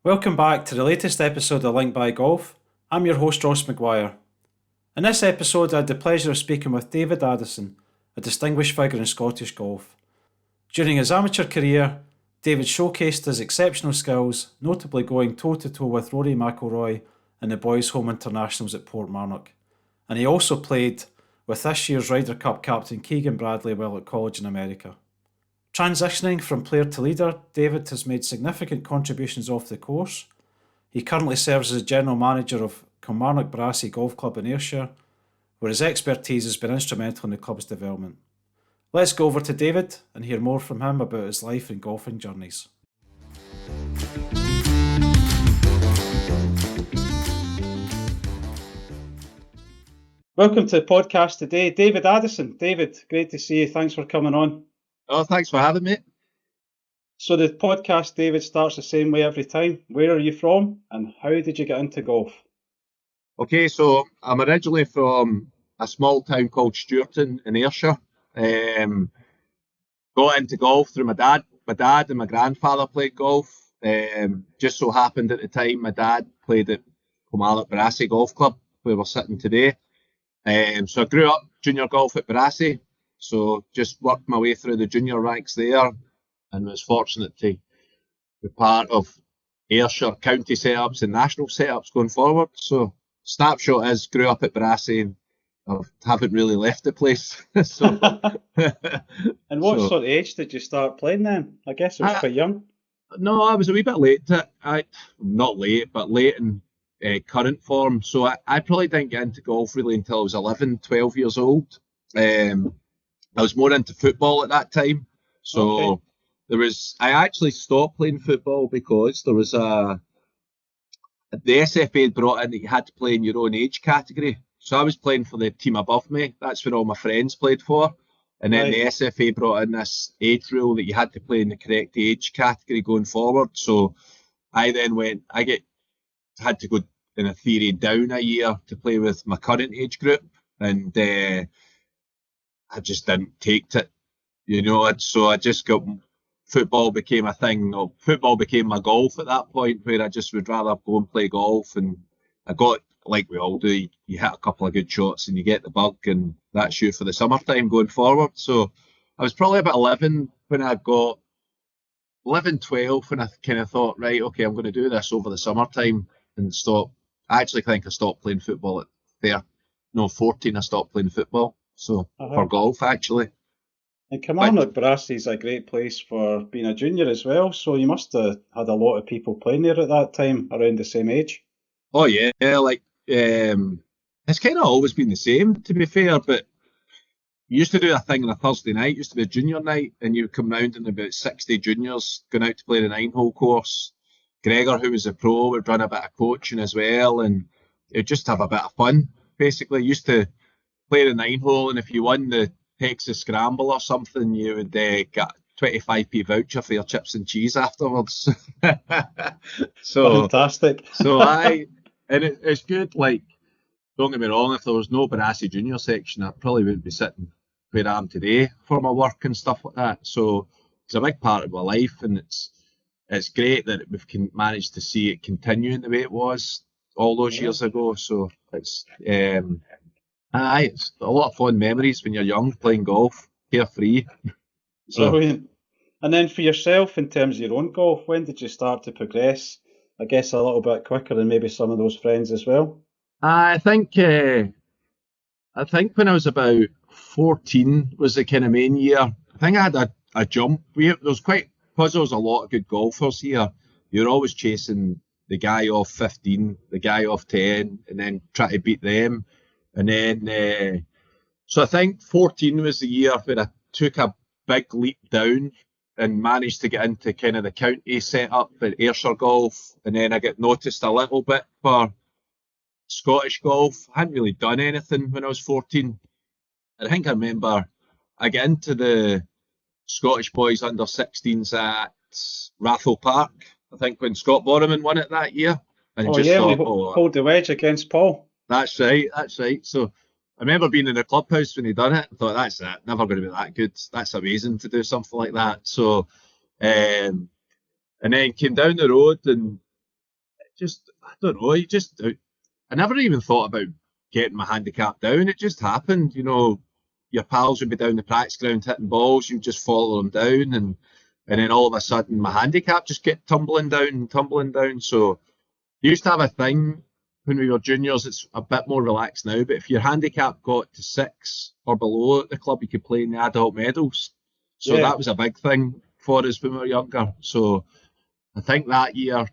Welcome back to the latest episode of Link by Golf. I'm your host Ross McGuire. In this episode I had the pleasure of speaking with David Addison, a distinguished figure in Scottish golf. During his amateur career, David showcased his exceptional skills, notably going toe-to-toe with Rory McIlroy in the Boys' Home Internationals at Kilmarnock. And he also played with this year's Ryder Cup captain Keegan while at college in America. Transitioning from player to leader, David has made significant contributions off the course. He currently serves as general manager of Kilmarnock Barassie Golf Club in Ayrshire, where his expertise has been instrumental in the club's development. Let's go over to David and hear more from him about his life and golfing journeys. Welcome to the podcast today, David Addison. David, great to see you. Thanks for coming on. Oh, thanks for having me. So the podcast, David, starts the same way every time. Where are you from and how did you get into golf? Okay, so I'm originally from a small town called Stewarton in Ayrshire. Got into golf through my dad. My dad and my grandfather played golf. Just so happened at the time my dad played at Kilmarnock Barassie Golf Club, where we're sitting today. So I grew up junior golf at Barassie. So just worked my way through the junior ranks there and was fortunate to be part of Ayrshire county setups and national setups going forward. So snapshot is grew up at Barassie and I haven't really left the place. So, and what sort of age did you start playing then? I guess it was quite young. No, I was a wee bit late to it. Not late, but late in current form. So I probably didn't get into golf really until I was 11, 12 years old. I was more into football at that time. So I actually stopped playing football because there was the SFA had brought in that you had to play in your own age category. So I was playing for the team above me. That's where all my friends played for. And then the SFA brought in this age rule that you had to play in the correct age category going forward. So I then had to go in a theory down a year to play with my current age group. And I just didn't take it, so I just football became a thing. Football became my golf at that point, where I just would rather go and play golf. And I got, like we all do, you hit a couple of good shots and you get the bug, and that's you for the summertime going forward. So I was probably about 11 when I got 11, 12, and I kind of thought, right, okay, I'm going to do this over the summertime and stop. I actually think I stopped playing football at 14, I stopped playing football. So for golf, actually. And Kilmarnock Barassie is a great place for being a junior as well. So you must have had a lot of people playing there at that time, around the same age. Oh yeah, it's kind of always been the same, to be fair. But you used to do a thing on a Thursday night. It used to be a junior night, and you would come round and about 60 juniors going out to play the 9-hole course. Gregor, who was a pro, would run a bit of coaching as well, and it'd just have a bit of fun. Basically, used to play the 9-hole, and if you won the Texas Scramble or something, you would get 25p voucher for your chips and cheese afterwards. So fantastic. And it's good. Like, don't get me wrong, if there was no Barassie Junior section, I probably wouldn't be sitting where I am today for my work and stuff like that. So it's a big part of my life, and it's great that we've managed to see it continuing the way it was all those years ago. So it's it's a lot of fond memories when you're young, playing golf, carefree. Brilliant. And then for yourself, in terms of your own golf, when did you start to progress? I guess a little bit quicker than maybe some of those friends as well. I think when I was about 14 was the kind of main year. I think I had a jump. Because there was a lot of good golfers here, you're always chasing the guy off 15, the guy off 10, and then try to beat them. And then, so I think 14 was the year where I took a big leap down and managed to get into kind of the county setup at Ayrshire Golf. And then I got noticed a little bit for Scottish golf. I hadn't really done anything when I was 14. I think I remember I got into the Scottish boys under 16s at Rathall Park, I think, when Scott Borman won it that year. And hold the wedge against Paul. That's right. So I remember being in the clubhouse when he done it. I thought, that's it. Never going to be that good. That's amazing to do something like that. So, and then came down the road and I don't know, I never even thought about getting my handicap down. It just happened, your pals would be down the practice ground hitting balls, you just follow them down, and then all of a sudden my handicap just get tumbling down. So you used to have a thing when we were juniors. It's a bit more relaxed now, but if your handicap got to 6 or below at the club, you could play in the adult medals. So that was a big thing for us when we were younger. So I think that year,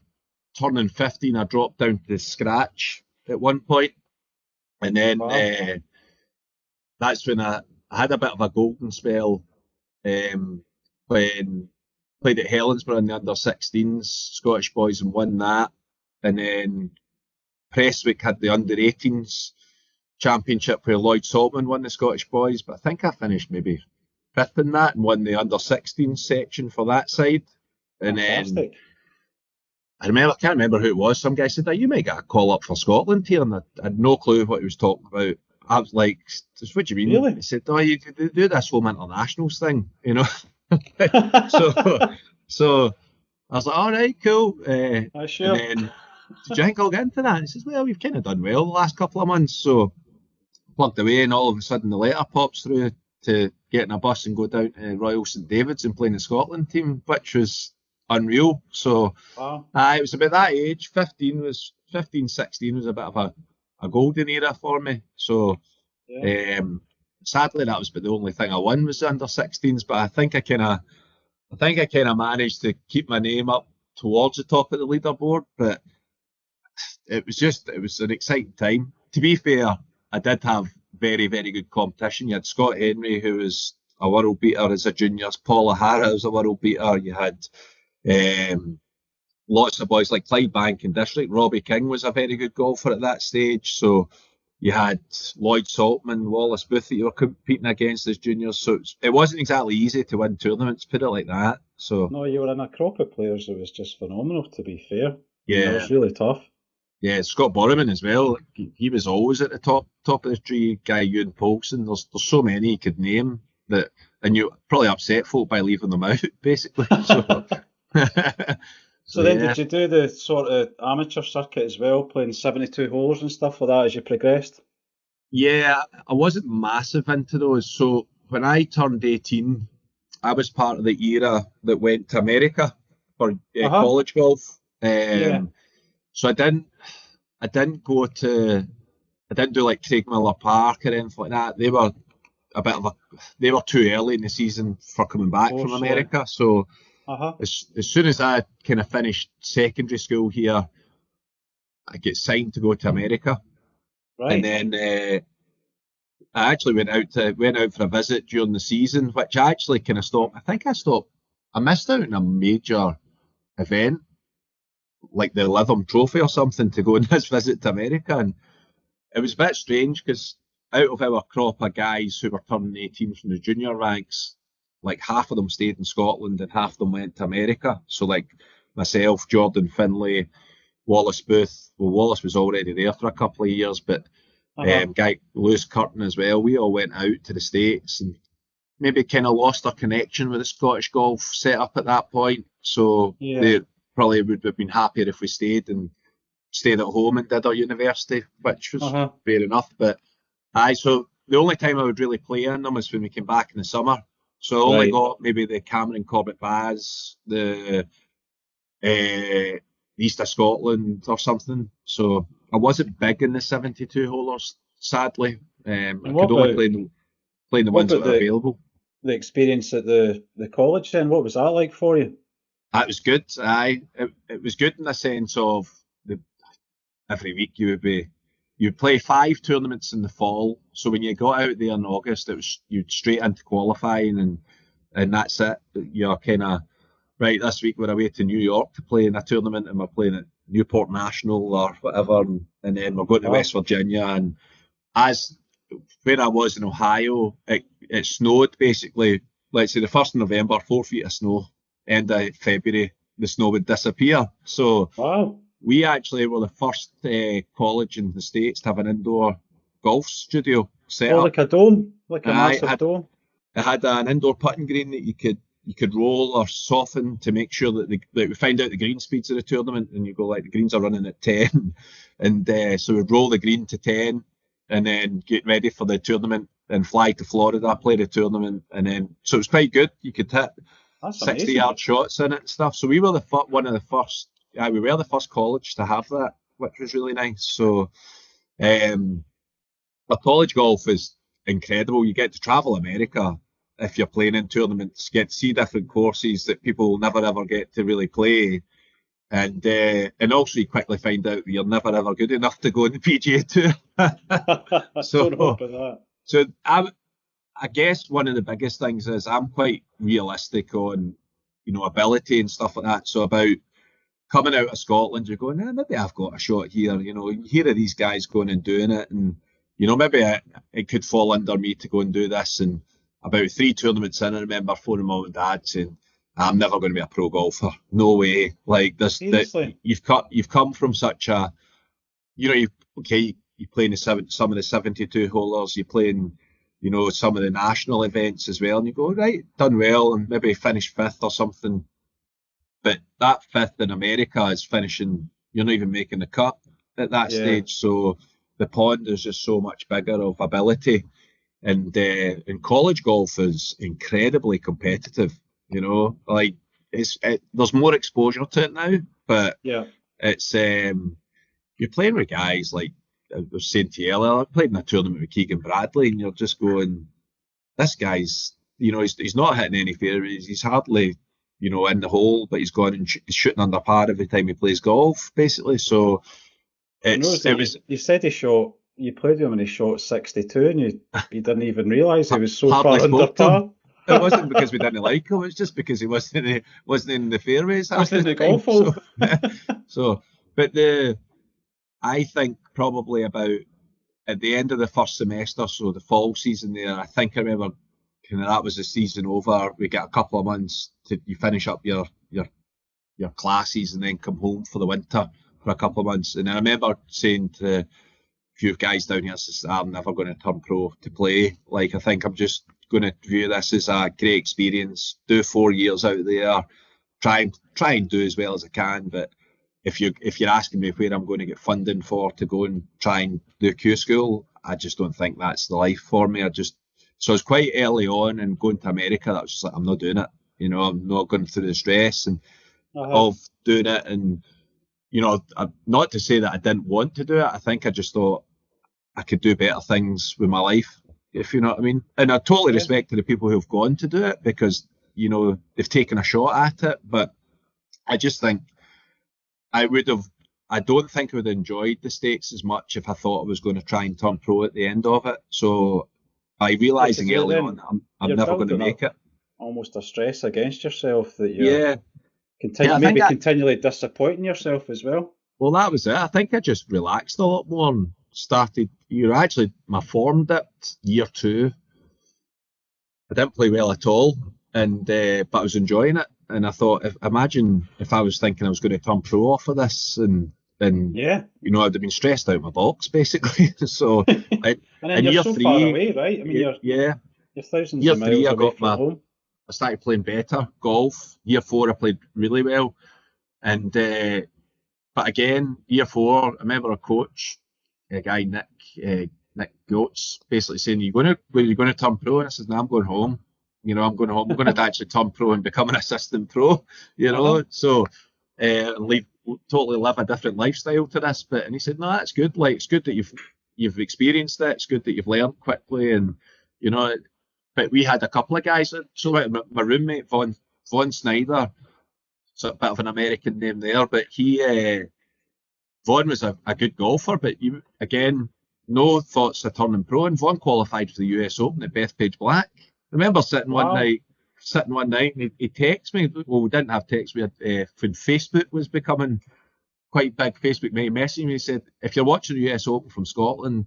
turning 15, I dropped down to the scratch at one point. And then that's when I had a bit of a golden spell when played at Helensburgh in the under-16s, Scottish boys, and won that. And then Prestwick had the under-18s championship where Lloyd Saltman won the Scottish boys, but I think I finished maybe 5th in that and won the under-16 section for that side. And Fantastic. then I can't remember who it was. Some guy said, you might get a call up for Scotland here, and I had no clue what he was talking about. I was like, what do you mean? Really? He said, you do this home internationals thing, So I was like, all right, cool. Sure. And then, did you think I'll get into that? And he says, well, we've kind of done well the last couple of months. So plugged away, and all of a sudden the letter pops through to get in a bus and go down to Royal St David's and play in the Scotland team, which was unreal. So it was about that age. 15, 16 was a bit of a golden era for me. So sadly that was about the only thing I won was the under 16s, but I think I kind of managed to keep my name up towards the top of the leaderboard. But it was an exciting time. To be fair, I did have very, very good competition. You had Scott Henry, who was a world beater as a juniors. Paul O'Hara was a world beater. You had lots of boys like Clydebank and District. Robbie King was a very good golfer at that stage. So you had Lloyd Saltman, Wallace Booth that you were competing against as juniors. So it wasn't exactly easy to win tournaments, put it like that. So no, you were in a crop of players that was just phenomenal, to be fair. Yeah. It was really tough. Yeah, Scott Borman as well. He was always at the top of the tree. Guy Ewan Paulson. There's so many you could name that, and you probably upset folk by leaving them out, basically. So then, did you do the sort of amateur circuit as well, playing 72 holes and stuff like that as you progressed? Yeah, I wasn't massive into those. So when I turned 18, I was part of the era that went to America for college golf. So I didn't do like Craig Miller Park or anything like that. They were too early in the season for coming back from America. So as soon as I kind of finished secondary school here, I get signed to go to America. Right. And then I actually went out for a visit during the season, which I actually kind of stopped. I missed out on a major event, like the Lytham Trophy or something, to go on this visit to America. And it was a bit strange because out of our crop of guys who were turning 18 from the junior ranks, like half of them stayed in Scotland and half of them went to America. So like myself, Jordan Finlay, Wallace Booth. Well, Wallace was already there for a couple of years, but guy Lewis Curtin as well. We all went out to the States and maybe kind of lost our connection with the Scottish golf setup at that point. So they probably would have been happier if we stayed at home and did our university, which was fair enough. But so the only time I would really play in them was when we came back in the summer. So I only got maybe the Cameron Corbett Baz, the East of Scotland or something. So I wasn't big in the 72 holers, sadly. I could only play the ones that were available. The experience at the college then, what was that like for you? It was good. It was good in the sense of every week you'd play 5 tournaments in the fall. So when you got out there in August, you'd straight into qualifying and that's it. You're kind of right. This week we're away to New York to play in a tournament, and we're playing at Newport National or whatever, and then we're going to West Virginia. And as where I was in Ohio, it snowed basically. Let's say the 1st of November, 4 feet of snow. End of February, the snow would disappear. So we actually were the first college in the States to have an indoor golf studio set up. Like a dome? Like a massive dome? It had an indoor putting green that you could could roll or soften to make sure that we find out the green speeds of the tournament, and you go like the greens are running at 10, and so we'd roll the green to 10, and then get ready for the tournament and fly to Florida, play the tournament, and then so it was quite good. You could hit 60-yard shots in it and stuff. So we were one of the first. We were the first college to have that, which was really nice. So, but college golf is incredible. You get to travel America if you're playing in tournaments, get to see different courses that people will never ever get to really play, and also you quickly find out that you're never ever good enough to go on the PGA Tour. So I guess one of the biggest things is I'm quite realistic on, ability and stuff like that. So about coming out of Scotland, you're going, maybe I've got a shot here. You hear of these guys going and doing it, and maybe it could fall under me to go and do this. And about 3 tournaments in, I remember phoning mum and dad saying, I'm never going to be a pro golfer. No way. Like this, you've come from such a, you play in some of the 72 holers, you play in, some of the national events as well, and you go, right, done well, and maybe finish 5th or something. But that 5th in America is finishing, you're not even making the cut at that stage. So the pond is just so much bigger of ability. And college golf is incredibly competitive, like there's more exposure to it now, but it's you're playing with guys like I was saying to you earlier, I played in a tournament with Keegan Bradley, and you're just going, this guy's, he's not hitting any fairways, he's hardly, in the hole, but he's going and he's shooting under par every time he plays golf, basically. So you said you played him and he shot 62, and you didn't even realise he was so far under par. It wasn't because we didn't like him, it's just because he wasn't in the fairways. Wasn't in the golf hole. But I think probably about at the end of the first semester, so the fall season there, I think I remember that was the season over. We get a couple of months to you finish up your classes and then come home for the winter for a couple of months. And I remember saying to a few guys down here, I said, I'm never going to turn pro to play. Like, I think I'm just going to view this as a great experience, do 4 years out there, try and do as well as I can. But if you're asking me where I'm going to get funding for to go and try and do Q school, I just don't think that's the life for me. So it's quite early on, and going to America, that was just like, I'm not doing it. I'm not going through the stress and of doing it. And, not to say that I didn't want to do it. I think I just thought I could do better things with my life, if you know what I mean. And I totally respect to the people who've gone to do it because, they've taken a shot at it. But I just think I don't think I would have enjoyed the States as much if I thought I was going to try and turn pro at the end of it. So by realising early on I'm never going to make it. Almost a stress against yourself that you're continually disappointing yourself as well. Well, that was it. I think I just relaxed a lot more and started. My form dipped year 2. I didn't play well at all, and but I was enjoying it. And I thought, imagine if I was thinking I was going to turn pro off of this, and I'd have been stressed out of my box basically. So, and then you're so 3, far away, right? I mean, you're thousands of miles away from home. I started playing better golf. Year 4, I played really well, and but again, year 4, I remember a coach, a guy Nick Goats, basically saying, "You're going to turn pro?" And I said, "No, I'm going home. I'm going home. I'm going to actually turn pro and become an assistant pro. So totally live a different lifestyle to this." And he said, "No, that's good. Like, it's good that you've experienced it. It's good that you've learned quickly, and But we had a couple of guys. So my roommate Von Snyder, it's a bit of an American name there, but Von was a good golfer, but no thoughts of turning pro. And Von qualified for the US Open at Bethpage Black. I remember sitting one night, and he texted me. Well, we didn't have text. We had when Facebook was becoming quite big. Facebook made message me. He said, "If you're watching the US Open from Scotland,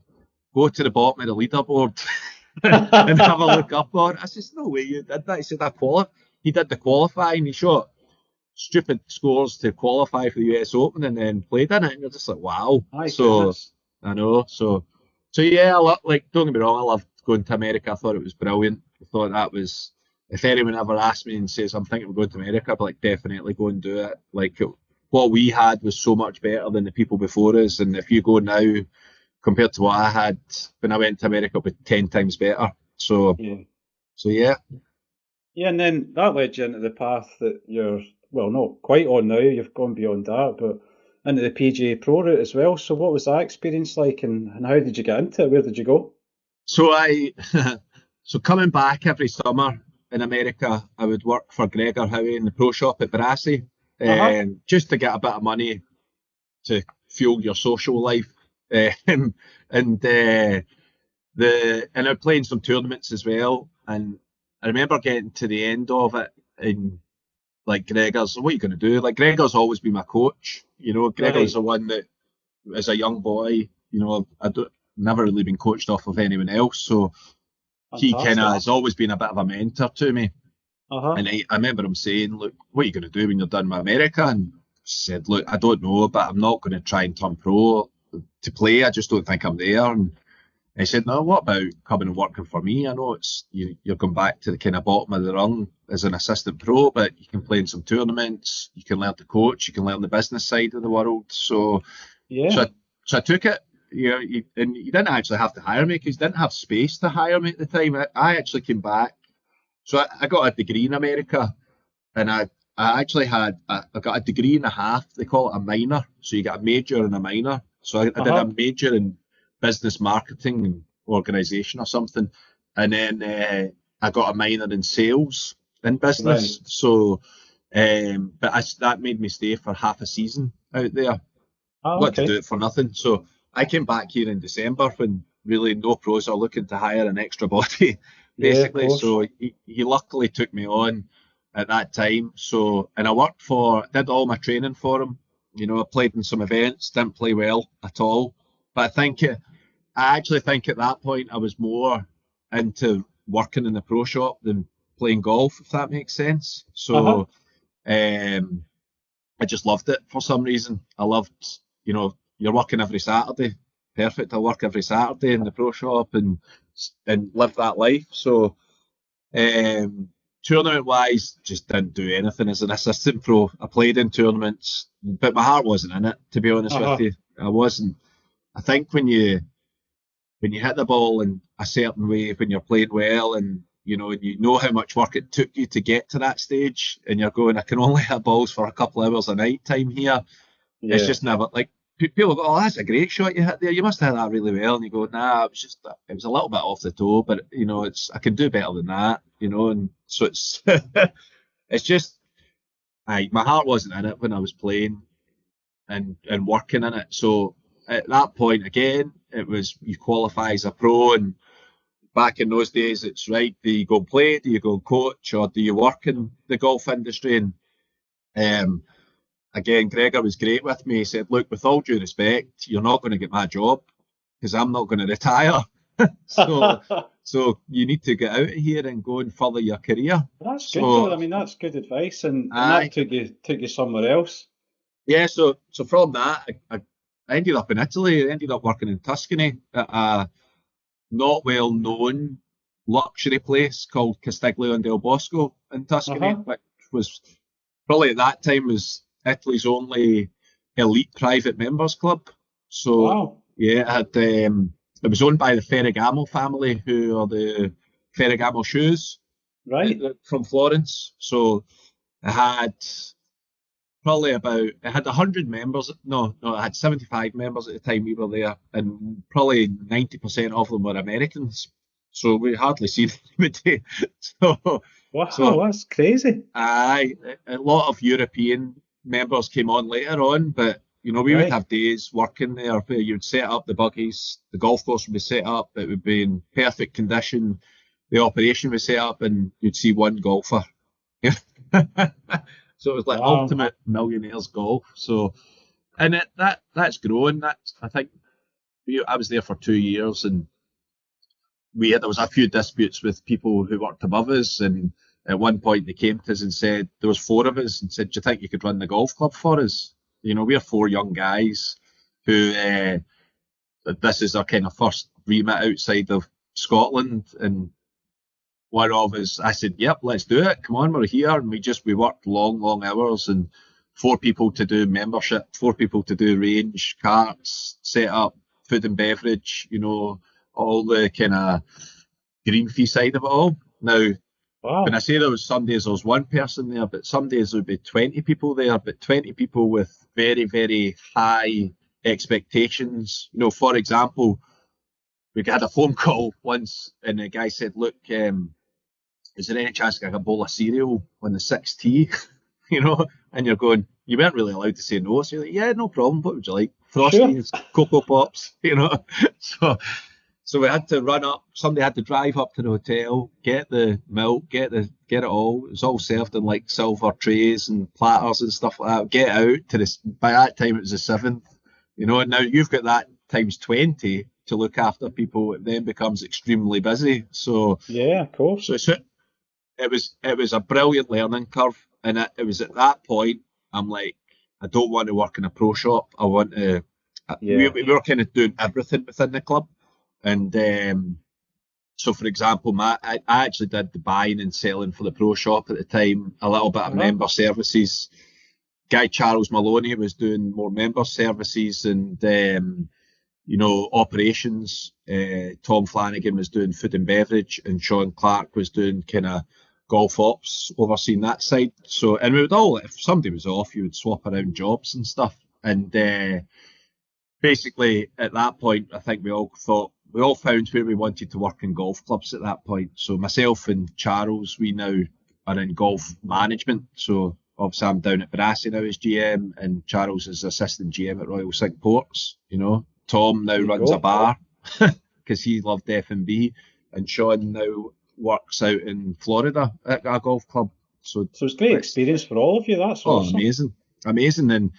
go to the bottom of the leaderboard and have a look up on it." I said, "No way you did that." He said, He did the qualifying. He shot stupid scores to qualify for the US Open and then played in it. And you're just like, wow. Goodness. I know. So yeah, don't get me wrong, I loved going to America. I thought it was brilliant. I thought that was if anyone ever asks me and says I'm thinking of going to America, I'd be like, definitely go and do it. Like, what we had was so much better than the people before us, and if you go now compared to what I had when I went to America, it would be 10 times better. So yeah. Yeah, and then that led you into the path that you're, well, not quite on now, you've gone beyond that, but into the PGA Pro route as well. So what was that experience like, and how did you get into it? Where did you go? So so coming back every summer in America, I would work for Gregor Howie in the pro shop at Barassie, just to get a bit of money to fuel your social life. And I was playing some tournaments as well. And I remember getting to the end of it, and like Gregor's, what are you going to do? Like, Gregor's always been my coach. You know, Gregor's the one that, as a young boy, you know, never really been coached off of anyone else. So he kind of has always been a bit of a mentor to me. And I remember him saying, look, what are you going to do when you're done with America? And I said, look, I don't know, but I'm not going to try and turn pro to play. I just don't think I'm there. And he said, no, what about coming and working for me? I know you're going back to the kind of bottom of the rung as an assistant pro, but you can play in some tournaments, you can learn to coach, you can learn the business side of the world. So I took it. And you didn't actually have to hire me because you didn't have space to hire me at the time. I actually came back. So I got a degree in America, and I actually I got a degree and a half. They call it a minor. So you get a major and a minor. So I did a major in business marketing and organisation or something. And then I got a minor in sales in business. Right. So, but that made me stay for half a season out there. Got to do it for nothing. So I came back here in December when really no pros are looking to hire an extra body, basically. Yeah, so he luckily took me on at that time. So, and I did all my training for him. You know, I played in some events, didn't play well at all. But I actually think at that point I was more into working in the pro shop than playing golf, if that makes sense. So I just loved it for some reason. I loved, you know, you're working every Saturday. Perfect. I work every Saturday in the pro shop and live that life. So tournament wise, just didn't do anything as an assistant pro. I played in tournaments, but my heart wasn't in it, to be honest with you. I wasn't. I think when you hit the ball in a certain way, when you're playing well, and you know how much work it took you to get to that stage, and you're going, I can only hit balls for a couple of hours a night time here. Yeah. It's just never, like, people go, oh, that's a great shot you hit there. You must have hit that really well. And you go, nah, it was a little bit off the toe, but you know, I can do better than that, you know. And so it's it's just, my heart wasn't in it when I was playing and working in it. So at that point, again, it was, you qualify as a pro, and back in those days, it's right, do you go play, do you go coach, or do you work in the golf industry? And again, Gregor was great with me. He said, look, with all due respect, you're not going to get my job because I'm not going to retire. So you need to get out of here and go and further your career. That's good, though. I mean, that's good advice, and that took you somewhere else. Yeah, so from that, I ended up in Italy. I ended up working in Tuscany at a not well-known luxury place called Castiglio del Bosco in Tuscany, which was probably at that time was Italy's only elite private members club. So yeah, it was owned by the Ferragamo family, who are the Ferragamo shoes, right, from Florence. So it had 100 members. No, it had 75 members at the time we were there, and probably 90% of them were Americans. So we hardly see them every day. So that's crazy. A lot of European members came on later on, but you know, we would have days working there where you'd set up the buggies, the golf course would be set up, it would be in perfect condition, the operation was set up, and you'd see one golfer. So it was like ultimate millionaires golf. So, and that's grown. I think I was there for 2 years, and there was a few disputes with people who worked above us, and at one point they came to us and said, there was 4 of us, and said, do you think you could run the golf club for us? You know, we're 4 young guys who this is our kind of first remit outside of Scotland, and one of us, I said, yep, let's do it. Come on, we're here. And we worked long hours, and 4 people to do membership, 4 people to do range, carts, set up, food and beverage, all the kind of green fee side of it all. Now, Wow. when I say some days there was one person there, but some days there would be 20 people there, but 20 people with very, very high expectations. For example, we had a phone call once and the guy said, look, is there any chance I can have a bowl of cereal on the 6th tee? And you're going, you weren't really allowed to say no. So you're like, yeah, no problem. What would you like? Frosties, Sure. Cocoa Pops, So we had to run up. Somebody had to drive up to the hotel, get the milk, get it all. It was all served in like silver trays and platters and stuff like that. Get out to this. By that time, it was the 7th. And now you've got that times 20 to look after people. It then becomes extremely busy. So Yeah, of course. So it was a brilliant learning curve, and it was at that point I'm like, I don't want to work in a pro shop. I want to. Yeah. We were kind of doing everything within the club, and so for example, I actually did the buying and selling for the pro shop at the time. A little bit of member services. Guy Charles Maloney was doing more member services and operations. Tom Flanagan was doing food and beverage, and Sean Clark was doing kind of golf ops, overseeing that side. So, and we would all, if somebody was off, you would swap around jobs and stuff. And basically, at that point, I think we all found where we wanted to work in golf clubs at that point. So myself and Charles, we now are in golf management. So obviously I'm down at Barassie now as GM, and Charles is assistant GM at Royal Cinque Ports. Tom now runs a bar because he loved F&B, and Sean now works out in Florida at a golf club. So it's great experience for all of you. That's awesome. Amazing. And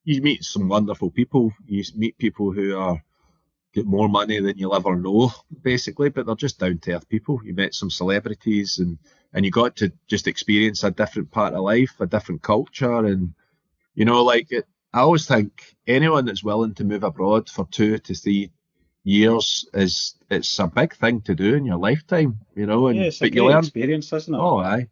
you meet some wonderful people. You meet people who get more money than you'll ever know, basically, but they're just down to earth people. You met some celebrities, and you got to just experience a different part of life, a different culture, and I always think anyone that's willing to move abroad for 2 to 3 years it's a big thing to do in your lifetime, And it's a great experience, isn't it? Oh, aye.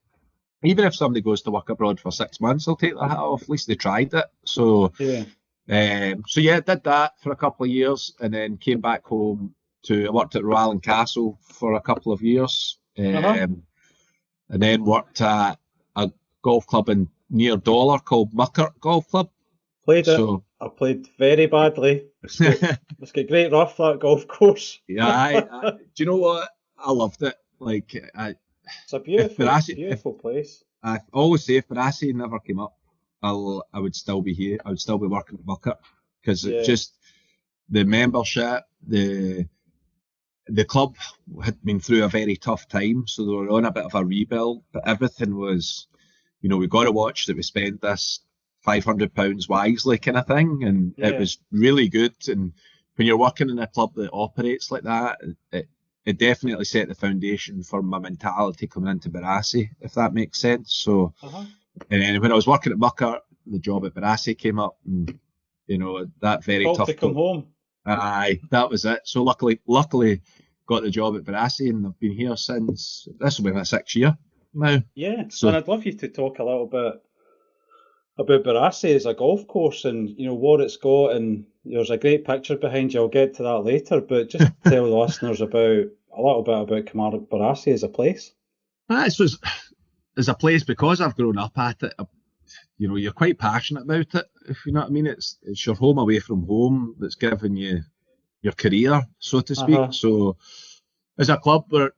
Even if somebody goes to work abroad for 6 months, they'll take their hat off. At least they tried it. So yeah. Did that for a couple of years, and then came back home I worked at Royal Castle for a couple of years, and then worked at a golf club near Dollar called Muckert Golf Club. Played it. I played very badly. It's got great rough, that golf course. Yeah, do you know what? I loved it. It's a beautiful place. I always say if Barassie never came up, I would still be here. I would still be working at Muckert, because it's just the membership, the club had been through a very tough time, so they were on a bit of a rebuild. But everything was, we've got to watch that we spend this £500 wisely, kind of thing, and it was really good. And when you're working in a club that operates like that, it definitely set the foundation for my mentality coming into Barassie, if that makes sense. So, and then when I was working at Muckert, the job at Barassie came up, and that very tough. To come home. Aye, that was it. So luckily got the job at Barassie, and I've been here since. This will be my 6th year now. Yeah, so, and I'd love you to talk a little bit about Barassie as a golf course, and what it's got, and there's a great picture behind you. I'll get to that later, but just tell the listeners a little bit about Kilmarnock Barassie as a place. As a place, because I've grown up at it, you're quite passionate about it, if you know what I mean. It's your home away from home that's given you your career, so to speak. So as a club, we're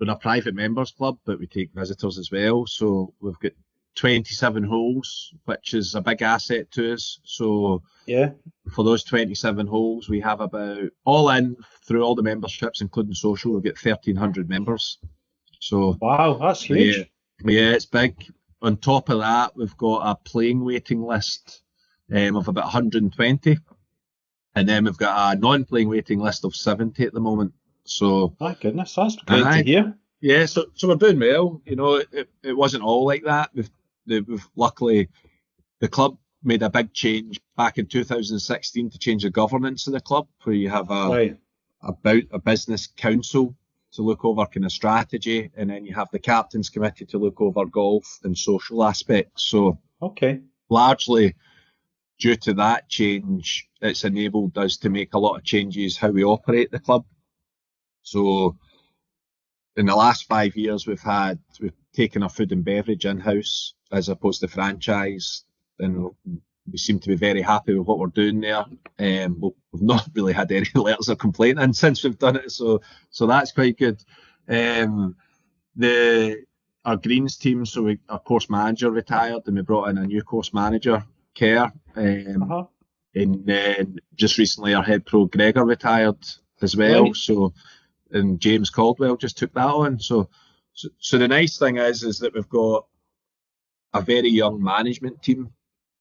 a private members club, but we take visitors as well. So we've got 27 holes, which is a big asset to us. So for those 27 holes, we have about, all in, through all the memberships, including social, we've got 1,300 members. So wow, that's huge. Yeah, it's big. On top of that, we've got a playing waiting list of about 120. And then we've got a non-playing waiting list of 70 at the moment. So, my goodness, that's great to hear. Yeah, so we're doing well. It wasn't all like that. We've luckily, the club made a big change back in 2016 to change the governance of the club, where you have a business council. to look over kind of strategy, and then you have the captain's committee to look over golf and social aspects. So Okay. largely due to that change, it's enabled us to make a lot of changes how we operate the club. So in the last 5 years, we've taken our food and beverage in-house as opposed to franchise, and we seem to be very happy with what we're doing there. We've not really had any letters of complaint in since we've done it, so that's quite good. Our greens team, so our course manager retired, and we brought in a new course manager, Kerr. And then just recently, our head pro Gregor retired as well. Right. So, and James Caldwell just took that on. So the nice thing is that we've got a very young management team,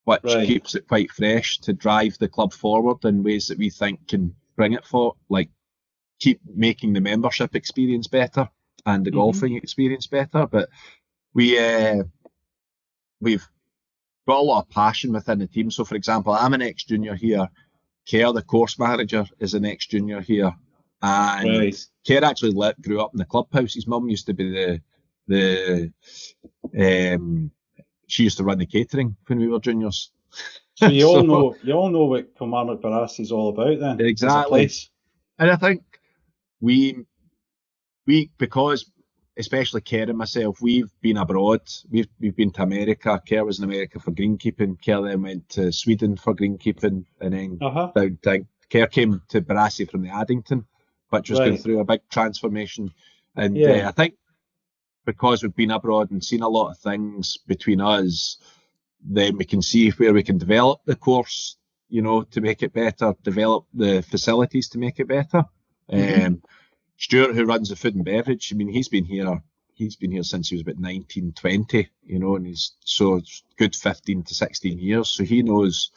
which Right. keeps it quite fresh to drive the club forward in ways that we think can bring it forward, like keep making the membership experience better and the golfing experience better. But we've got a lot of passion within the team. So, for example, I'm an ex-junior here. Kerr, the course manager, is an ex-junior here. And Right. Kerr actually grew up in the clubhouse. His mum used to be she used to run the catering when we were juniors. So you all know what Kilmarnock Barassie is all about then. As a Exactly. place. And I think we because especially Kerr and myself, we've been abroad. We've been to America. Kerr was in America for greenkeeping. Kerr then went to Sweden for greenkeeping, and then down to Kerr came to Barassie from the Addington, which was going through a big transformation. And I think because we've been abroad and seen a lot of things between us, then we can see where we can develop the course, to make it better, develop the facilities to make it better. Stuart, who runs the food and beverage, I mean, he's been here since he was about 19, 20, and he's so good 15 to 16 years. So he knows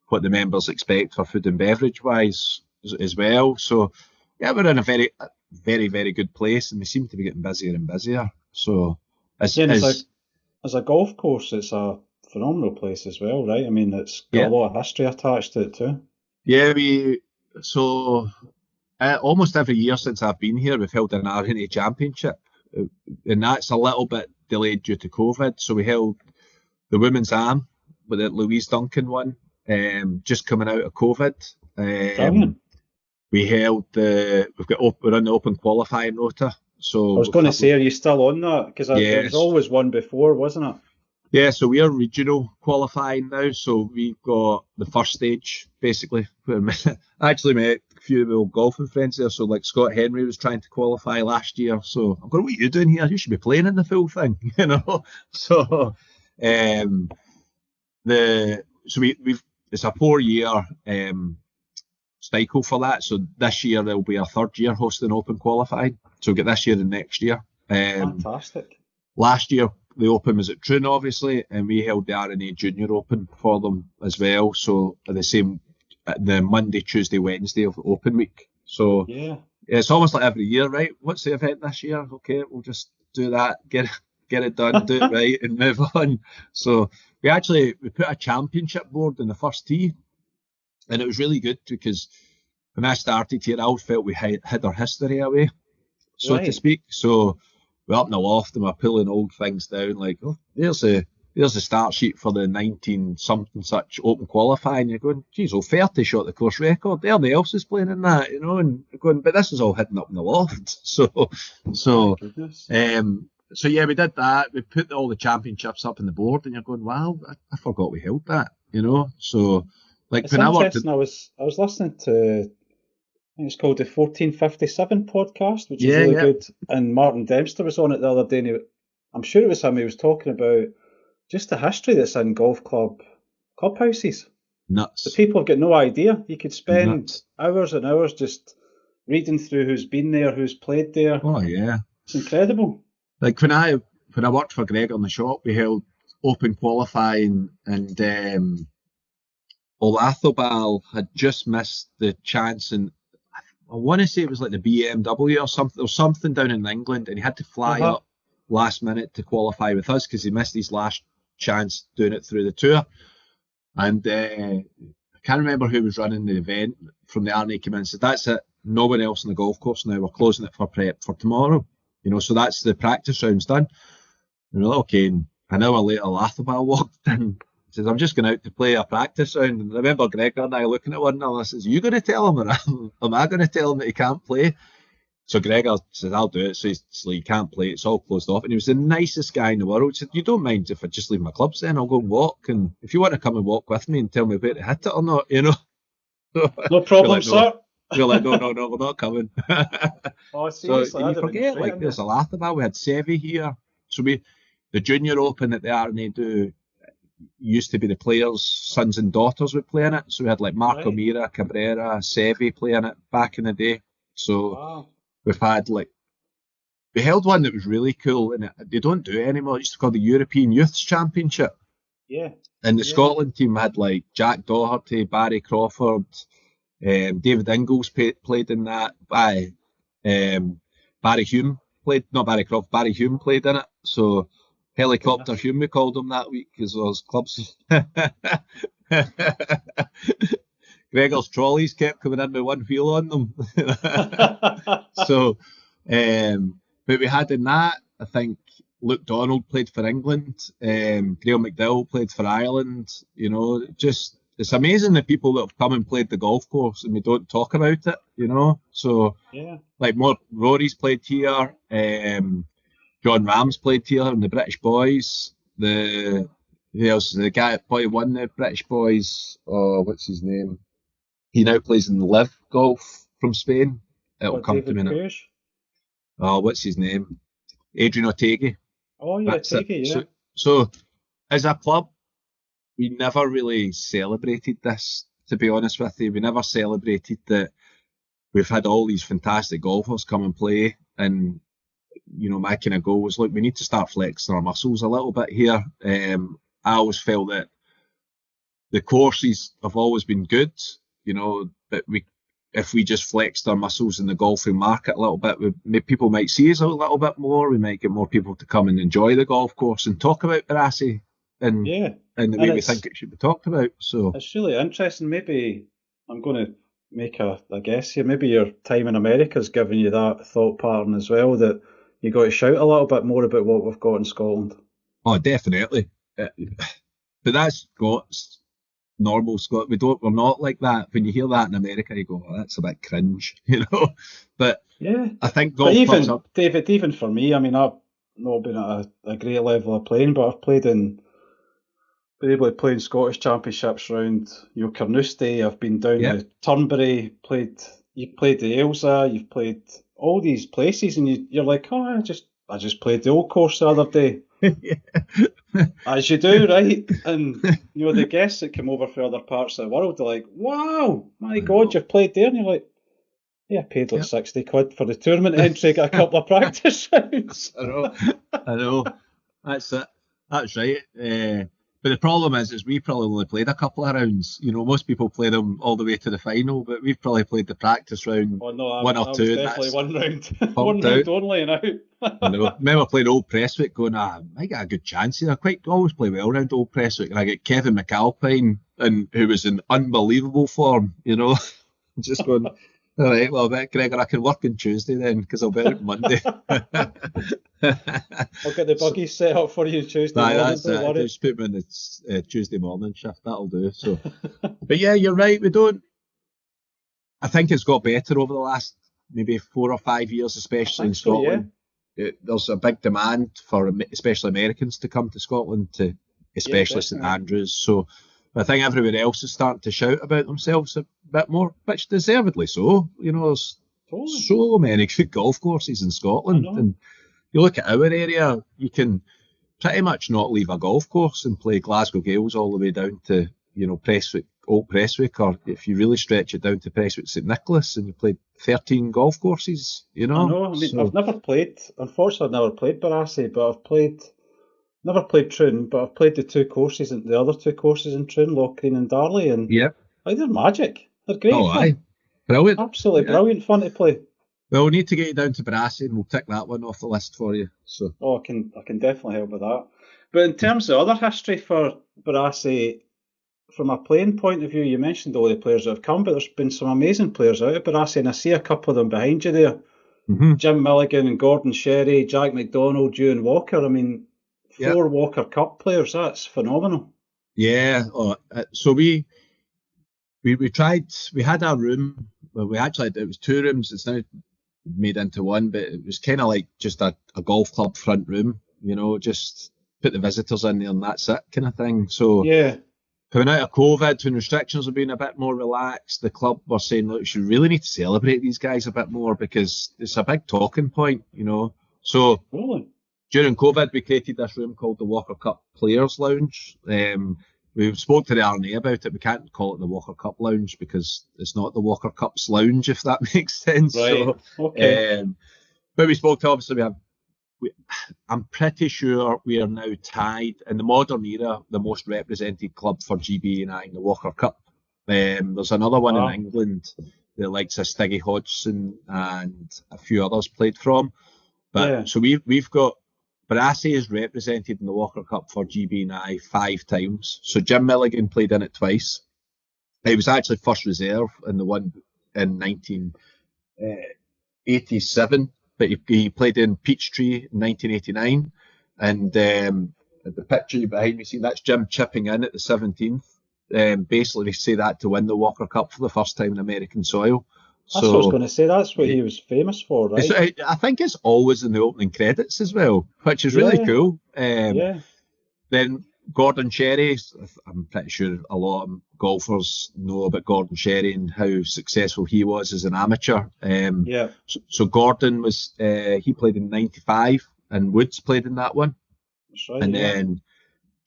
what the members expect for food and beverage wise as well. So yeah, we're in a very, very, very good place, and we seem to be getting busier and busier. So as a golf course, it's a phenomenal place as well, right? I mean, it's got a lot of history attached to it too. Yeah, almost every year since I've been here, we've held an R&A championship, and that's a little bit delayed due to COVID. So we held the women's AM with the Louise Duncan one, just coming out of COVID. We held we're on the open qualifying rota. So I was going to say, are you still on that? Because there was always one before, wasn't it? Yeah, so we are regional qualifying now. So we've got the first stage, basically. I actually met a few of my old golfing friends there. So like Scott Henry was trying to qualify last year. So I'm going, what are you doing here? You should be playing in the full thing, So it's a 4-year cycle for that. So this year there'll be our 3rd year hosting open qualifying. So we'll get this year and next year. Fantastic. Last year the Open was at Troon, obviously, and we held the R&A Junior Open for them as well. So the Monday, Tuesday, Wednesday of the Open week. So it's almost like every year, right? What's the event this year? Okay, we'll just do that, get it done, do it right, and move on. So we put a championship board in the first tee, and it was really good because when I started here, I felt we hid our history away, so to speak. So we're up in the loft and we're pulling old things down, like, oh, there's the start sheet for the 19-something such open qualifying. You're going, geez, 30 shot the course record. Everybody else is playing in that, and you're going, but this is all hidden up in the loft. So yeah, we did that. We put all the championships up on the board, and you're going, wow, I forgot we held that, So like it's when interesting. I was listening to, I think it's called the 1457 podcast, which is really good. And Martin Dempster was on it the other day, and I'm sure it was him. He was talking about just the history that's in golf clubhouses. Nuts. The people have got no idea. You could spend hours and hours just reading through who's been there, who's played there. Oh yeah, it's incredible. Like when I worked for Greg on the shop, we held open qualifying, and Athelbal had just missed the chance, and I want to say it was like the BMW or something. There was something down in England, and he had to fly up last minute to qualify with us because he missed his last chance doing it through the tour. And I can't remember who was running the event from the R&A came in and said, that's it, no one else on the golf course now. We're closing it for prep for tomorrow. So that's the practice rounds done. And we're like, okay, and an hour later, Lathabal walked in. He says, I'm just going out to play a practice round. And I remember Gregor and I looking at one another. I says, you going to tell him, or am I going to tell him that he can't play? So Gregor says, I'll do it. So he's like, he can't play. It's all closed off. And he was the nicest guy in the world. He said, you don't mind if I just leave my clubs then? I'll go and walk. And if you want to come and walk with me and tell me where to hit it or not, No problem, like, sir. We're like, no, we're not coming. Oh, So seriously, you forget, like, there's a Lathabal. We had Seve here. So the Junior Open that the RNA do used to be the players' sons and daughters would play in it. So we had like Marco Mira, Cabrera, Seve playing it back in the day. So we've had we held one that was really cool, and they don't do it anymore. It's called the European Youths Championship. Yeah. And the Scotland team had like Jack Doherty, Barry Crawford, David Ingles played in that. Barry Hume played, not Barry Crawford, Barry Hume played in it. So Helicopter Hume, we called him that week because those clubs. Gregor's trolleys kept coming in with one wheel on them. So, but we had in that, I think Luke Donald played for England, Graham McDowell played for Ireland. It's amazing the people that have come and played the golf course and we don't talk about it, So, like Rory's played here, John Rams played here in the British Boys. Who else? The guy that probably won the British Boys. Oh, what's his name? He now plays in Live Golf from Spain. It'll come to me now. Oh, what's his name? Adrian Otegi. Oh, yeah, Otegi, yeah. So, as a club, we never really celebrated this, to be honest with you. We never celebrated that we've had all these fantastic golfers come and play. And, my kind of goal was, look, we need to start flexing our muscles a little bit here. I always felt that the courses have always been good, but if we just flexed our muscles in the golfing market a little bit, people might see us a little bit more. We might get more people to come and enjoy the golf course and talk about Barassie and the way we think it should be talked about. So it's really interesting. Maybe I'm going to make a guess here. Maybe your time in America's given you that thought pattern as well, that you got to shout a little bit more about what we've got in Scotland. Oh, definitely. But that's Scots. Normal Scot. We're not like that. When you hear that in America, you go, oh, that's a bit cringe, But yeah, I think golf comes up. David, even for me, I mean, I've not been at a great level of playing, but I've been able to play in Scottish championships around, Carnoustie. I've been down to Turnberry, you played the Ailsa, you've played all these places, and you're like, oh, I just played the old course the other day. As you do, right? And the guests that come over from other parts of the world, they're like, wow, my God, you've played there. And you're like, yeah, I paid like 60 quid for the tournament entry, got a couple of practice rounds. I know. That's it. That's right. But the problem is we probably only played a couple of rounds. Most people play them all the way to the final, but we've probably played the practice round one or two. Definitely one round. One round only and out. I know. I remember playing Old Prestwick going, I got a good chance here. I always play well around Old Prestwick. And I get Kevin McAlpine, who was in unbelievable form, just going, all right, well, I bet, Gregor, I can work on Tuesday then, because I'll be out Monday. I'll get the buggies set up for you Tuesday morning. That's it. Just put me in the Tuesday morning shift. That'll do. So, but yeah, you're right. I think it's got better over the last maybe 4 or 5 years, especially in Scotland. There's a big demand for especially Americans to come to Scotland, especially St Andrews. So I think everywhere else is starting to shout about themselves a bit more, which deservedly so. There's so many good golf courses in Scotland, and you look at our area, you can pretty much not leave a golf course and play Glasgow Gales all the way down to Prestwick, Old Prestwick, or if you really stretch it down to Prestwick St Nicholas, and you played 13 golf courses. I know. I've never played. Unfortunately, I've never played Barassie, but never played Troon, but I've played the other two courses in Troon, Lochgreen and Darley, and they're magic. They're great fun. Aye. Brilliant. Absolutely brilliant fun to play. Well, we need to get you down to Barassie, and we'll tick that one off the list for you. So. Oh, I can definitely help with that. But in terms of other history for Barassie, from a playing point of view, you mentioned all the players that have come, but there's been some amazing players out of Barassie, and I see a couple of them behind you there. Mm-hmm. Jim Milligan and Gordon Sherry, Jack McDonald, Ewan Walker. I mean, 4 Walker Cup players, that's phenomenal. Yeah, so we tried, we had our room, well, we actually, it was 2 rooms, it's now made into one, but it was kind of like just a golf club front room, you know, just put the visitors in there and that's it kind of thing. So yeah, coming out of COVID, when restrictions have been a bit more relaxed, the club were saying, look, you really need to celebrate these guys a bit more because it's a big talking point, you know. So really? During COVID, we created this room called the Walker Cup Players Lounge. We spoke to the R&A about it. We can't call it the Walker Cup Lounge because it's not the Walker Cup's lounge, if that makes sense. Right. So, okay. But we spoke to, obviously, I'm pretty sure we are now tied in the modern era, the most represented club for GB&I in the Walker Cup. There's another one in England, the likes of Stiggy Hodgson and a few others played from. But so we've got Barassie is represented in the Walker Cup for GB&I 5 times. So Jim Milligan played in it twice. He was actually first reserve in the one in 1987, but he played in Peachtree in 1989. And the picture behind me, see, that's Jim chipping in at the 17th. Basically, they say that to win the Walker Cup for the first time in American soil. That's what I was going to say. That's what he was famous for, right? I think it's always in the opening credits as well, which is really cool. Then Gordon Sherry, I'm pretty sure a lot of golfers know about Gordon Sherry and how successful he was as an amateur. So Gordon was, he played in 95 and Woods played in that one. That's right, and then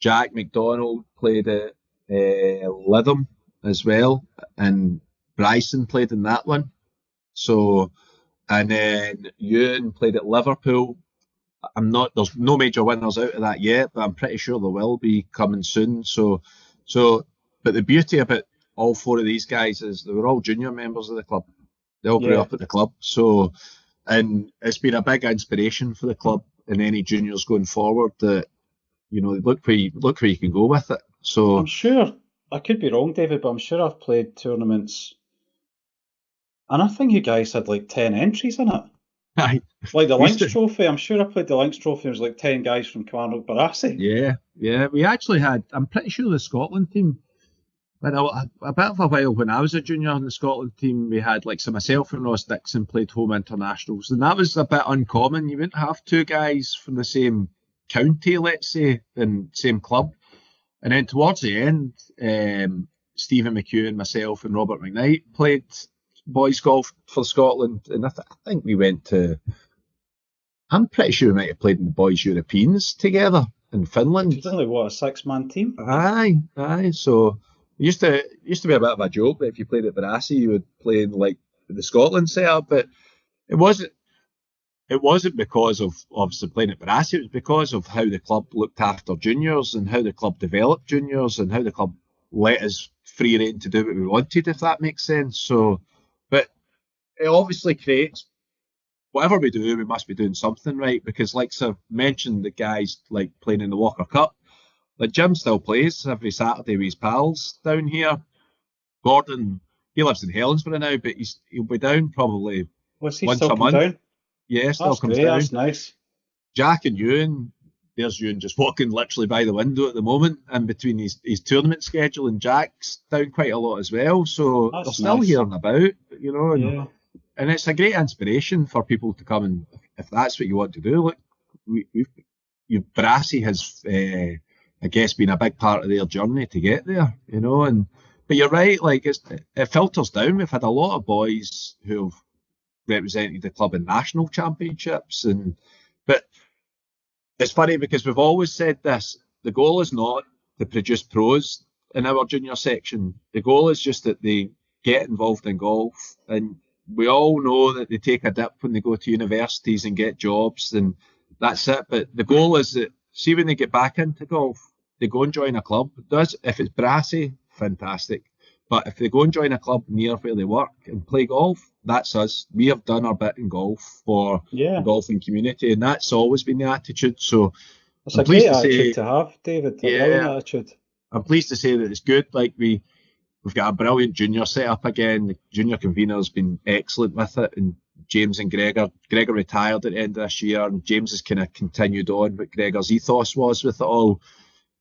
Jack McDonald played at Lytham as well, and Bryson played in that one. So, and then Ewan played at Liverpool. There's no major winners out of that yet, but I'm pretty sure there will be coming soon. But the beauty about all 4 of these guys is they were all junior members of the club. They all grew up at the club. So, and it's been a big inspiration for the club and any juniors going forward that, you know, look where you can go with it. So I'm sure, I could be wrong, David, but I'm sure I've played tournaments, and I think you guys had like 10 entries in it. Aye. Like the Lynx Trophy, I'm sure I played the Lynx Trophy. There was like 10 guys from Kilmarnock, Barassie. Yeah. We actually had, I'm pretty sure the Scotland team, but a bit of a while when I was a junior in the Scotland team, we had like, so myself and Ross Dixon played home internationals, and that was a bit uncommon. You wouldn't have 2 guys from the same county, let's say, and same club. And then towards the end, Stephen McHugh, myself and Robert McKnight played boys golf for Scotland, and I think we went to, I'm pretty sure we might have played in the boys Europeans together in Finland. It was only, what, a 6-man team? Aye. So it used to be a bit of a joke that if you played at Barassie, you would play in like the Scotland setup, but it wasn't because of obviously playing at Barassie. It was because of how the club looked after juniors and how the club developed juniors and how the club let us free rein to do what we wanted, if that makes sense. So, but it obviously creates, whatever we do, we must be doing something right, because like I've mentioned, the guys like playing in the Walker Cup, like Jim still plays every Saturday with his pals down here. Gordon, he lives in Helensburgh now, but he'll be down probably once a month. Down? Yeah, still that's comes great, down. That's nice. Jack and Ewan, there's Ewan just walking literally by the window at the moment, in between his tournament schedule, and Jack's down quite a lot as well. So they're still here and about, you know. And it's a great inspiration for people to come, and if that's what you want to do, look, Barassie has, I guess, been a big part of their journey to get there, you know. But you're right, like it filters down. We've had a lot of boys who've represented the club in national championships, but it's funny because we've always said this: the goal is not to produce pros in our junior section. The goal is just that they get involved in golf, and we all know that they take a dip when they go to universities and get jobs, and that's it. But the goal is that, see, when they get back into golf, they go and join a club. If it's Barassie, fantastic. But if they go and join a club near where they work and play golf, that's us. We have done our bit in golf for the golfing community, and that's always been the attitude. So it's a great attitude to have, David. A brilliant attitude. I'm pleased to say that it's good. Like we've got a brilliant junior set up again. The junior convener's been excellent with it, and James and Gregor retired at the end of this year, and James has kind of continued on what Gregor's ethos was with it all.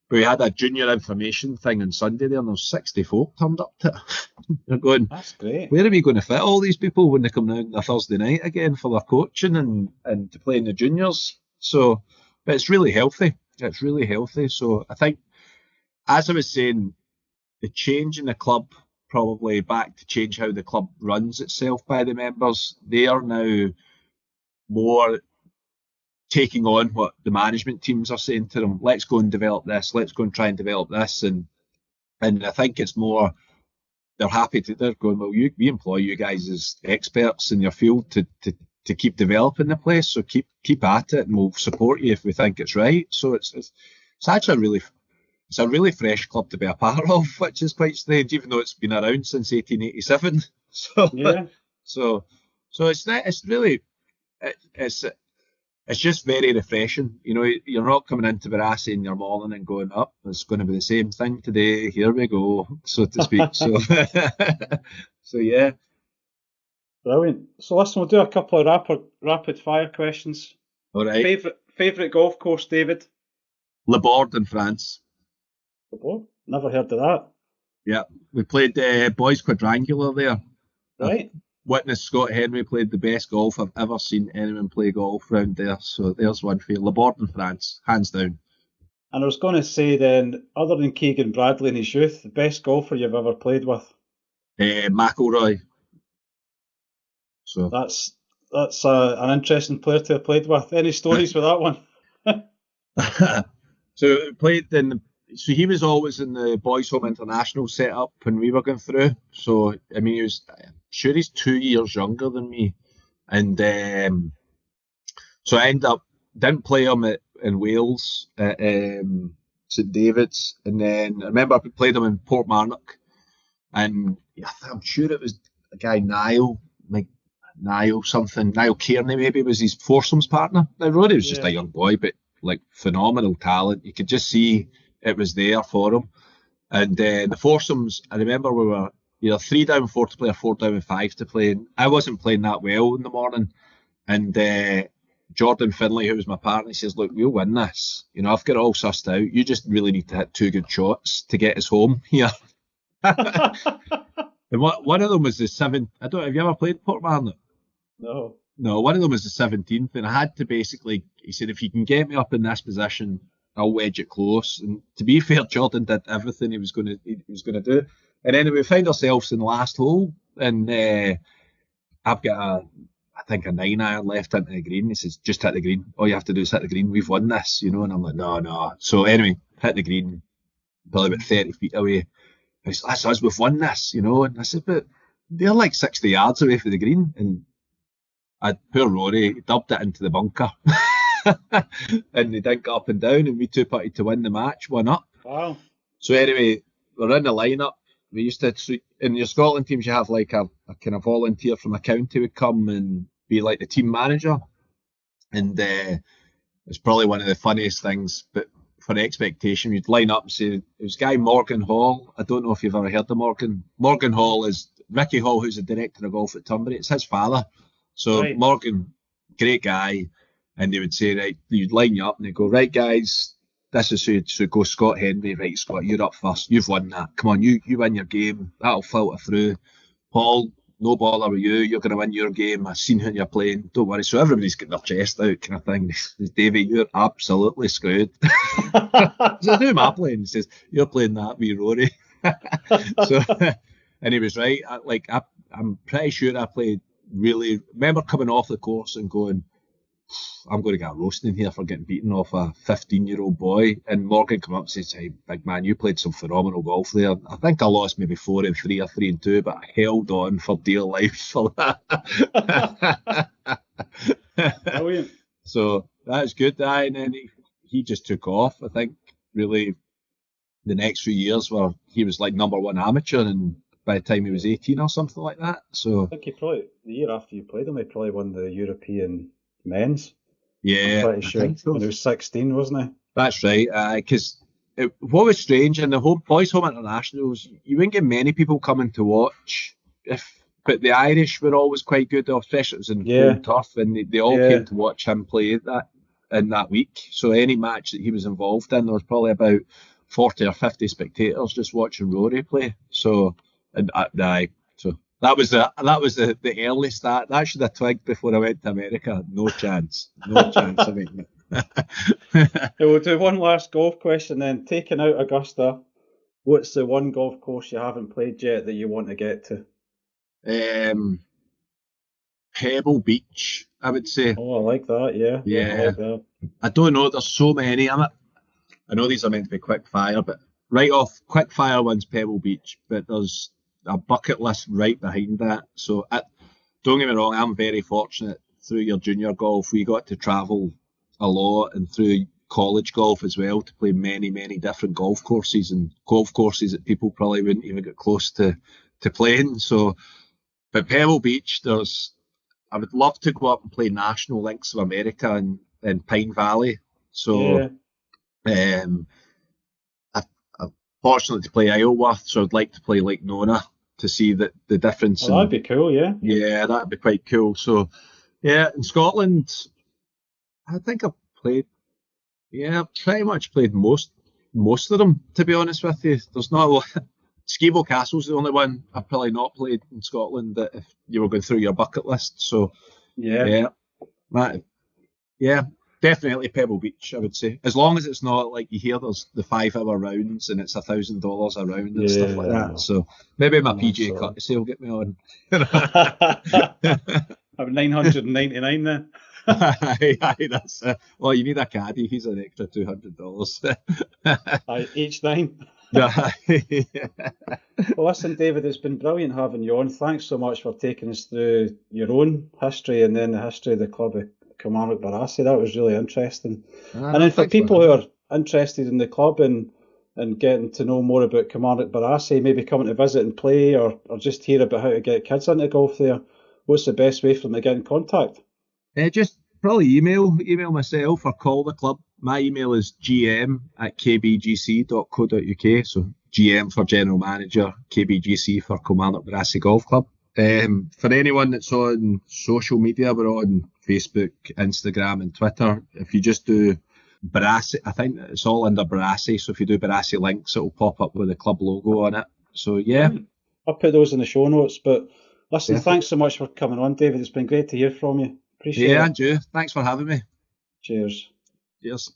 But we had a junior information thing on Sunday there, and there's 60 folk turned up to it. They're going, That's great. Where are we going to fit all these people when they come down on a Thursday night again for their coaching and to play in the juniors? So, but it's really healthy. It's really healthy. So I think, as I was saying, the change in the club, probably back to change how the club runs itself by the members, they are now more taking on what the management teams are saying to them. Let's go and develop this. Let's go and try and develop this. And I think it's more, they're happy to, they're going, well, we employ you guys as experts in your field to keep developing the place. So keep at it, and we'll support you if we think it's right. So it's actually it's a really fresh club to be a part of, which is quite strange, even though it's been around since 1887. So Yeah. So it's really it's just very refreshing. You know, you're not coming into Barassie in your morning and going, up, it's going to be the same thing today. Here we go, so to speak. So, so yeah. Brilliant. So listen, we'll do a couple of rapid fire questions. All right. Favorite golf course, David? Le Bord in France. Le Bord? Never heard of that. Yeah, we played boys quadrangular there. Right. Witness Scott Henry played the best golf I've ever seen anyone play golf round there. So there's one for you. Le Bord in France, hands down. And I was going to say then, other than Keegan Bradley in his youth, the best golfer you've ever played with? McIlroy. So That's an interesting player to have played with. Any stories with that one? So he was always in the Boys Home International setup when we were going through. So I mean, I'm sure he's 2 years younger than me, and so I didn't play him in Wales at St David's, and then I remember I played him in Kilmarnock, and I'm sure it was a guy Niall Kearney maybe was his foursomes partner. Now Rory was just a young boy, but like phenomenal talent. You could just see it was there for him. And the foursomes, I remember we were either 3 down 4 to play or 4 down 5 to play. And I wasn't playing that well in the morning. And Jordan Finlay, who was my partner, he says, look, we'll win this. You know, I've got it all sussed out. You just really need to hit 2 good shots to get us home here. And one of them was the 7th. Have you ever played Portmarnock? No. No, one of them was the 17th. And I had to basically, he said, if you can get me up in this position, I'll wedge it close. And to be fair, Jordan did everything he was going to do. And then we find ourselves in the last hole, and I've got I think a 9-iron left into the green. He says, just hit the green. All you have to do is hit the green. We've won this, you know. And I'm like, no. So anyway, hit the green, probably about 30 feet away. He says, that's us, we've won this, you know. And I said, but they're like 60 yards away from the green. And poor Rory, he dubbed it into the bunker. And they didn't get up and down, and we 2-putted to win the match, 1 up. Wow. So anyway, we're in the lineup. We used to, in your Scotland teams, you have like a kind of volunteer from a county would come and be like the team manager. And it's probably one of the funniest things, but for the expectation, you'd line up and say, it was guy Morgan Hall. I don't know if you've ever heard of Morgan. Morgan Hall is Ricky Hall, who's the director of golf at Tunbury. It's his father. So Right. Morgan, great guy. And they would say, right, you'd line you up and they'd go, right, guys, this is who should go. Scott Henry. Right, Scott, you're up first. You've won that. Come on, you win your game. That'll filter through. Paul, no bother with you. You're going to win your game. I've seen who you're playing. Don't worry. So everybody's getting their chest out kind of thing. He says, Davey, you're absolutely screwed. I said, who am I playing? He says, you're playing that with Rory. So, and he was right. I'm pretty sure I played really, remember coming off the course and going, I'm going to get roasting here for getting beaten off a 15-year-old boy. And Morgan came up and says, hey, big man, you played some phenomenal golf there. I think I lost maybe 4 and 3 or 3 and 2, but I held on for dear life for that. Brilliant. So that's good. And then he just took off. I think really the next few years where he was like number 1 amateur, and by the time he was 18 or something like that. So I think he probably, the year after you played him, he probably won the European men's. yeah, I'm pretty sure. I think so. When he was 16, wasn't he? That's right, because what was strange in the boys' home internationals, you wouldn't get many people coming to watch. But the Irish were always quite good, especially it was in home turf, and they all came to watch him play in that week. So any match that he was involved in, there was probably about 40 or 50 spectators just watching Rory play. So, so that was the early start. That should have twigged before I went to America. No chance of making it. We'll do one last golf question then. Taking out Augusta, what's the one golf course you haven't played yet that you want to get to? Pebble Beach, I would say. Oh, I like that. Yeah. I like that. I don't know. There's so many. I know these are meant to be quick fire, but right off, quick fire one's Pebble Beach, but there's a bucket list right behind that. So don't get me wrong, I'm very fortunate through your junior golf. We got to travel a lot, and through college golf as well, to play many, many different golf courses that people probably wouldn't even get close to playing. So, but Pebble Beach, I would love to go up and play National Links of America in Pine Valley. So, I'm fortunate to play Isleworth, so I'd like to play Lake Nona to see the difference. That'd be cool, yeah. Yeah, that'd be quite cool. So, yeah, in Scotland, I think I've played, pretty much played most of them, to be honest with you. There's not a lot. Skibo Castle's the only one I've probably not played in Scotland that if you were going through your bucket list. So, definitely Pebble Beach, I would say. As long as it's not like you hear there's the 5-hour rounds and it's $1,000 a round and stuff like that. So maybe my PGA courtesy will get me on. I'm 999 then. That's well, you need a caddy. He's an extra $200. Each time. Well, listen, David, it's been brilliant having you on. Thanks so much for taking us through your own history and then the history of the club of Kilmarnock Barassie. That was really interesting. And then for people who are interested in the club and getting to know more about Kilmarnock Barassie, maybe coming to visit and play or just hear about how to get kids into golf there, what's the best way for them to get in contact? Just probably email myself or call the club. My email is gm@kbgc.co.uk. So GM for General Manager, KBGC for Kilmarnock Barassie Golf Club. For anyone that's on social media, we're on Facebook, Instagram and Twitter. If you just do Barassie, I think it's all under Barassie. So if you do Barassie links, it'll pop up with the club logo on it. So yeah. I'll put those in the show notes. But listen, thanks so much for coming on, David. It's been great to hear from you. Appreciate it. Yeah, Andrew. Thanks for having me. Cheers. Cheers.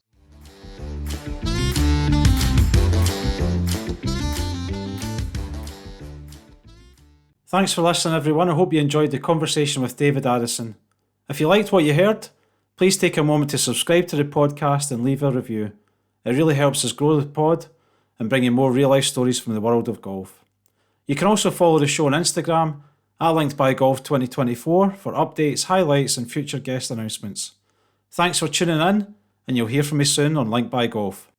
Thanks for listening, everyone. I hope you enjoyed the conversation with David Addison. If you liked what you heard, please take a moment to subscribe to the podcast and leave a review. It really helps us grow the pod and bring you more real-life stories from the world of golf. You can also follow the show on Instagram @LinkedByGolf2024 for updates, highlights and future guest announcements. Thanks for tuning in, and you'll hear from me soon on Linked by Golf.